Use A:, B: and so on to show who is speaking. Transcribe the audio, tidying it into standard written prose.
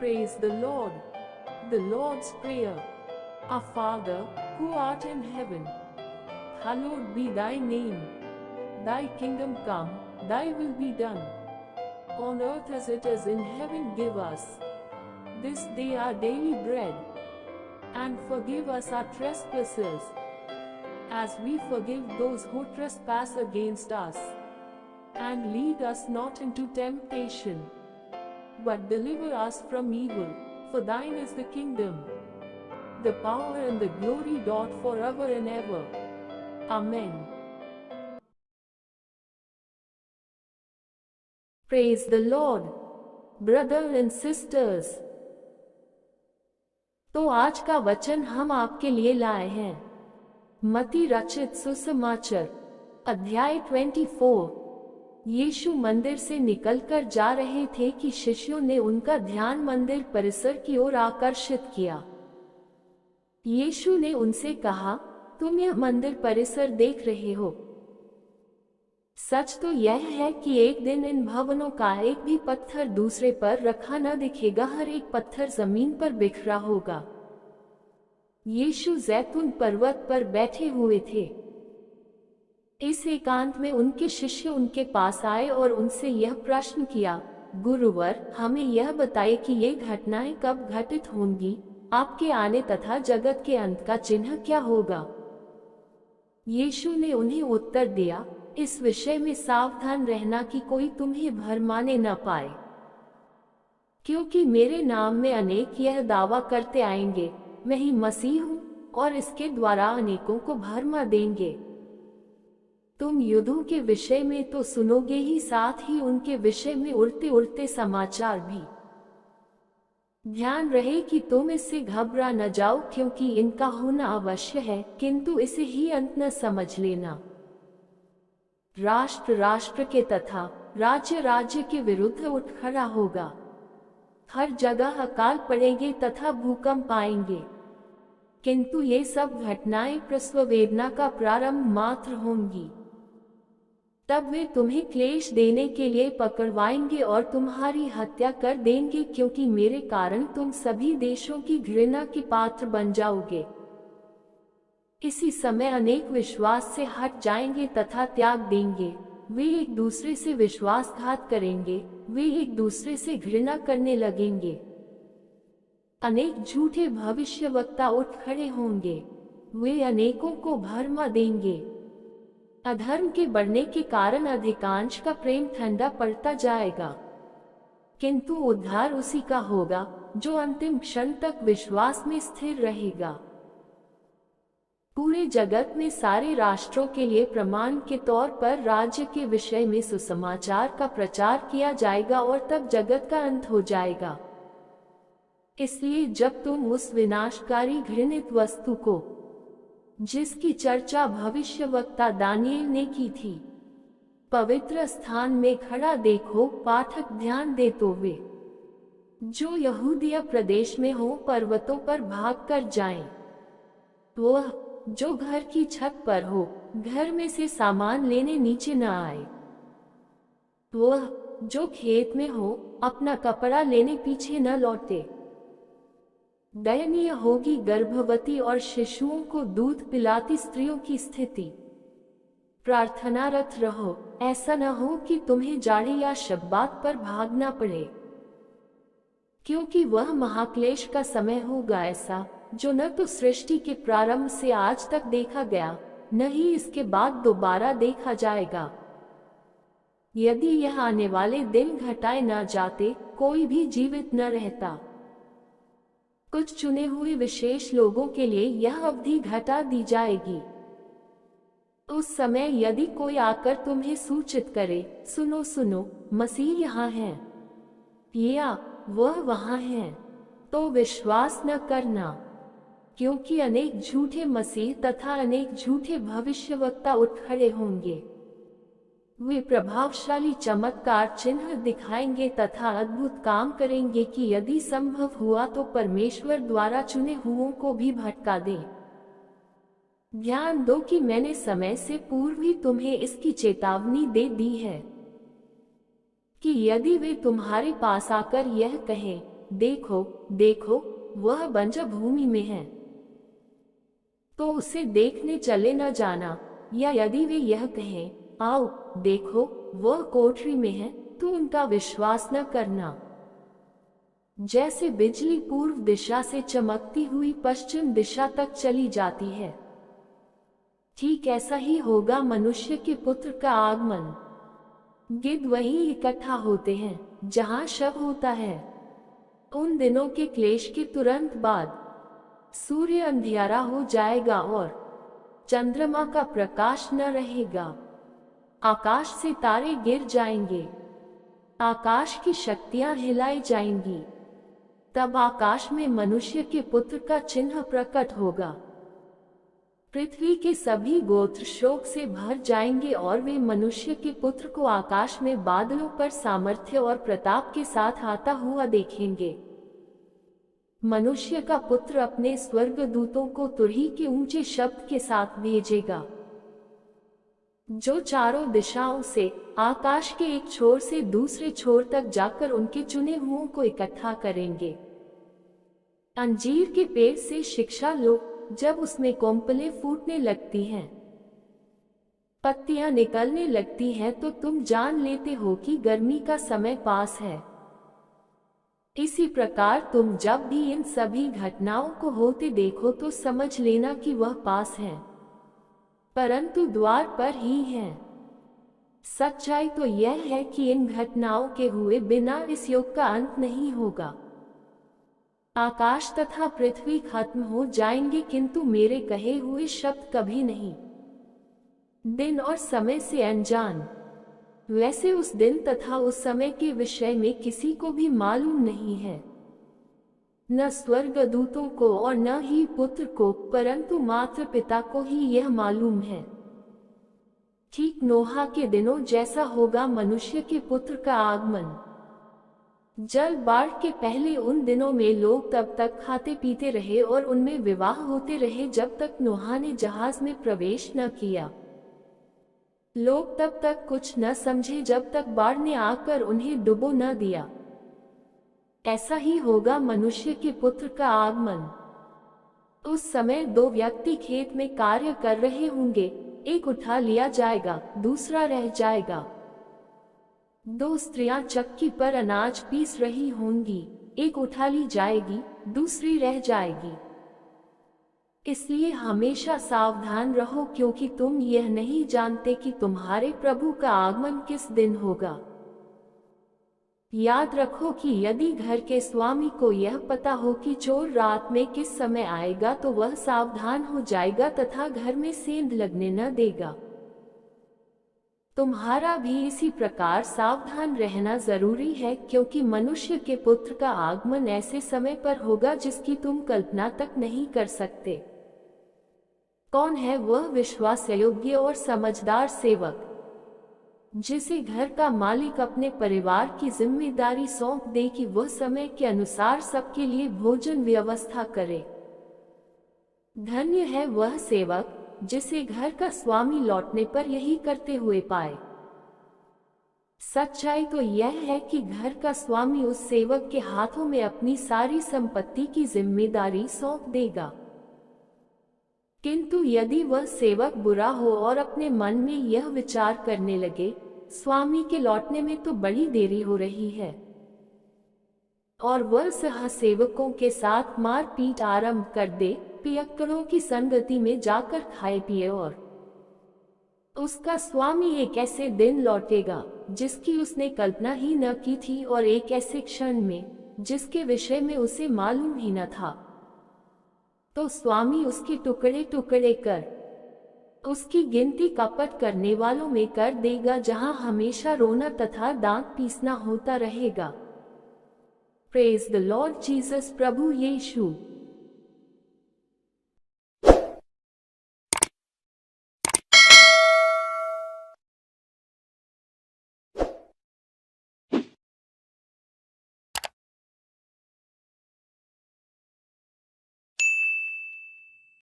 A: Praise the Lord. The Lord's Prayer. Our Father, who art in heaven, hallowed be thy name. Thy kingdom come, thy will be done, on earth as it is in heaven. Give us this day our daily bread, and forgive us our trespasses, as we forgive those who trespass against us. And lead us not into temptation, but deliver us from evil. For thine is the kingdom, the power and the glory, forever and ever. Amen. Praise the Lord, brothers and sisters. तो आज का वचन हम आपके लिए लाए हैं मत्ती रचित सुसमाचार अध्याय 24। यीशु मंदिर से निकलकर जा रहे थे कि शिष्यों ने उनका ध्यान मंदिर परिसर की ओर आकर्षित किया। यीशु ने उनसे कहा, तुम यह मंदिर परिसर देख रहे हो। सच तो यह है कि एक दिन इन भवनों का एक भी पत्थर दूसरे पर रखा न दिखेगा, हर एक पत्थर जमीन पर बिखरा होगा। यीशु जैतून पर्वत पर बैठे हुए थे। इस एकांत में उनके शिष्य उनके पास आए और उनसे यह प्रश्न किया, गुरुवर, हमें यह बताइए कि ये घटनाएं कब घटित होंगी, आपके आने तथा जगत के अंत का चिन्ह क्या होगा। यीशु ने उन्हें उत्तर दिया, इस विषय में सावधान रहना कि कोई तुम्हें भरमाने न पाए, क्योंकि मेरे नाम में अनेक यह दावा करते आएंगे, मैं ही मसीह हूँ, और इसके द्वारा अनेकों को भरमा देंगे। तुम युद्धों के विषय में तो सुनोगे ही, साथ ही उनके विषय में उड़ते उड़ते समाचार भी। ध्यान रहे कि तुम इससे घबरा न जाओ, क्योंकि इनका होना अवश्य है, किंतु इसे ही अंत न समझ लेना। राष्ट्र राष्ट्र के तथा राज्य राज्य के विरुद्ध उठ खड़ा होगा। हर जगह अकाल पड़ेंगे तथा भूकंप आएंगे, किंतु ये सब घटनाएं प्रसव वेदना का प्रारंभ मात्र होंगी। तब वे तुम्हें क्लेश देने के लिए पकड़वाएंगे और तुम्हारी हत्या कर देंगे, क्योंकि मेरे कारण तुम सभी देशों की घृणा के पात्र बन जाओगे। इसी समय अनेक विश्वास से हट जाएंगे तथा त्याग देंगे। वे एक दूसरे से विश्वासघात करेंगे, वे एक दूसरे से घृणा करने लगेंगे। अनेक झूठे भविष्यवक्ता उठ खड़े होंगे, वे अनेकों को भरमा देंगे। अधर्म के बढ़ने के कारण अधिकांश का प्रेम ठंडा पड़ता जाएगा, किंतु उद्धार उसी का होगा जो अंतिम क्षण तक विश्वास में स्थिर रहेगा। पूरे जगत में सारे राष्ट्रों के लिए प्रमाण के तौर पर राज्य के विषय में सुसमाचार का प्रचार किया जाएगा, और तब जगत का अंत हो जाएगा। इसलिए जब तुम उस विनाशकारी घृणित वस्तु को, जिसकी चर्चा भविष्यवक्ता दानिएल ने की थी, पवित्र स्थान में खड़ा देखो, पाठक ध्यान दे तो वे जो यहूदिया प्रदेश में हो पर्वतों पर भाग कर जाएं। वह जो घर की छत पर हो, घर में से सामान लेने नीचे न आए। वह जो खेत में हो, अपना कपड़ा लेने पीछे न लौटे। दयनीय होगी गर्भवती और शिशुओं को दूध पिलाती स्त्रियों की स्थिति। प्रार्थनारत रहो, ऐसा न हो कि तुम्हें जाड़े या शब्बात पर भागना पड़े, क्योंकि वह महाक्लेश का समय होगा, ऐसा जो न तो सृष्टि के प्रारंभ से आज तक देखा गया, न ही इसके बाद दोबारा देखा जाएगा। यदि यह आने वाले दिन घटाए न जाते, कोई भी जीवित न रहता। कुछ चुने हुए विशेष लोगों के लिए यह अवधि घटा दी जाएगी। उस समय यदि कोई आकर तुम्हें सूचित करे, सुनो सुनो, मसीह यहाँ है, या वह वहाँ है, तो विश्वास न करना, क्योंकि अनेक झूठे मसीह तथा अनेक झूठे भविष्यवक्ता उठ खड़े होंगे। वे प्रभावशाली चमत्कार चिन्ह दिखाएंगे तथा अद्भुत काम करेंगे कि यदि संभव हुआ तो परमेश्वर द्वारा चुने हुओं को भी भटका दें। ध्यान दो कि मैंने समय से पूर्व ही तुम्हें इसकी चेतावनी दे दी है कि यदि वे तुम्हारे पास आकर यह कहें, देखो देखो, वह बंजर भूमि में है, तो उसे देखने चले न जाना। या यदि वे यह कहें, आओ देखो, वह कोठरी में है, तो उनका विश्वास न करना। जैसे बिजली पूर्व दिशा से चमकती हुई पश्चिम दिशा तक चली जाती है, ठीक ऐसा ही होगा मनुष्य के पुत्र का आगमन। गिद्ध वहीं इकट्ठा होते हैं जहां शव होता है। उन दिनों के क्लेश के तुरंत बाद सूर्य अंधियारा हो जाएगा और चंद्रमा का प्रकाश न रहेगा। आकाश से तारे गिर जाएंगे, आकाश की शक्तियां हिलाई जाएंगी। तब आकाश में मनुष्य के पुत्र का चिन्ह प्रकट होगा। पृथ्वी के सभी गोत्र शोक से भर जाएंगे और वे मनुष्य के पुत्र को आकाश में बादलों पर सामर्थ्य और प्रताप के साथ आता हुआ देखेंगे। मनुष्य का पुत्र अपने स्वर्गदूतों को तुरही के ऊंचे शब्द के साथ भेजेगा, जो चारों दिशाओं से आकाश के एक छोर से दूसरे छोर तक जाकर उनके चुने हुओं को इकट्ठा करेंगे। अंजीर के पेड़ से शिक्षा लो, जब उसमें कोंपलें फूटने लगती हैं, पत्तियां निकलने लगती हैं, तो तुम जान लेते हो कि गर्मी का समय पास है। इसी प्रकार तुम जब भी इन सभी घटनाओं को होते देखो तो समझ लेना कि वह पास है, परंतु द्वार पर ही है। सच्चाई तो यह है कि इन घटनाओं के हुए बिना इस युग का अंत नहीं होगा। आकाश तथा पृथ्वी खत्म हो जाएंगे, किंतु मेरे कहे हुए शब्द कभी नहीं। दिन और समय से अनजान, वैसे उस दिन तथा उस समय के विषय में किसी को भी मालूम नहीं है, न स्वर्गदूतों को और न ही पुत्र को, परंतु मात्र पिता को ही यह मालूम है। ठीक नोहा के दिनों जैसा होगा मनुष्य के पुत्र का आगमन। जल बाढ़ के पहले उन दिनों में लोग तब तक खाते पीते रहे और उनमें विवाह होते रहे जब तक नोहा ने जहाज में प्रवेश न किया। लोग तब तक कुछ न समझे जब तक बाढ़ ने आकर उन्हें डुबो न दिया। ऐसा ही होगा मनुष्य के पुत्र का आगमन। उस समय दो व्यक्ति खेत में कार्य कर रहे होंगे, एक उठा लिया जाएगा, दूसरा रह जाएगा। दो स्त्रियां चक्की पर अनाज पीस रही होंगी, एक उठा ली जाएगी, दूसरी रह जाएगी। इसलिए हमेशा सावधान रहो, क्योंकि तुम यह नहीं जानते कि तुम्हारे प्रभु का आगमन किस दिन होगा। याद रखो कि यदि घर के स्वामी को यह पता हो कि चोर रात में किस समय आएगा, तो वह सावधान हो जाएगा तथा घर में सेंध लगने न देगा। तुम्हारा भी इसी प्रकार सावधान रहना जरूरी है, क्योंकि मनुष्य के पुत्र का आगमन ऐसे समय पर होगा जिसकी तुम कल्पना तक नहीं कर सकते। कौन है वह विश्वास योग्य और समझदार सेवक जिसे घर का मालिक अपने परिवार की जिम्मेदारी सौंप दे कि वह समय के अनुसार सबके लिए भोजन व्यवस्था करे। धन्य है वह सेवक जिसे घर का स्वामी लौटने पर यही करते हुए पाए। सच्चाई तो यह है कि घर का स्वामी उस सेवक के हाथों में अपनी सारी संपत्ति की जिम्मेदारी सौंप देगा। किंतु यदि वह सेवक बुरा हो और अपने मन में यह विचार करने लगे, स्वामी के लौटने में तो बड़ी देरी हो रही है, और वह सह सेवकों के साथ मारपीट आरंभ कर दे, पियक्कड़ों की संगति में जाकर खाए पिए, और उसका स्वामी एक ऐसे दिन लौटेगा जिसकी उसने कल्पना ही न की थी, और एक ऐसे क्षण में जिसके विषय में उसे मालूम ही न था, तो स्वामी उसके टुकड़े टुकड़े कर उसकी गिनती कपट करने वालों में कर देगा, जहां हमेशा रोना तथा दांत पीसना होता रहेगा। Praise the Lord Jesus. प्रभु यीशु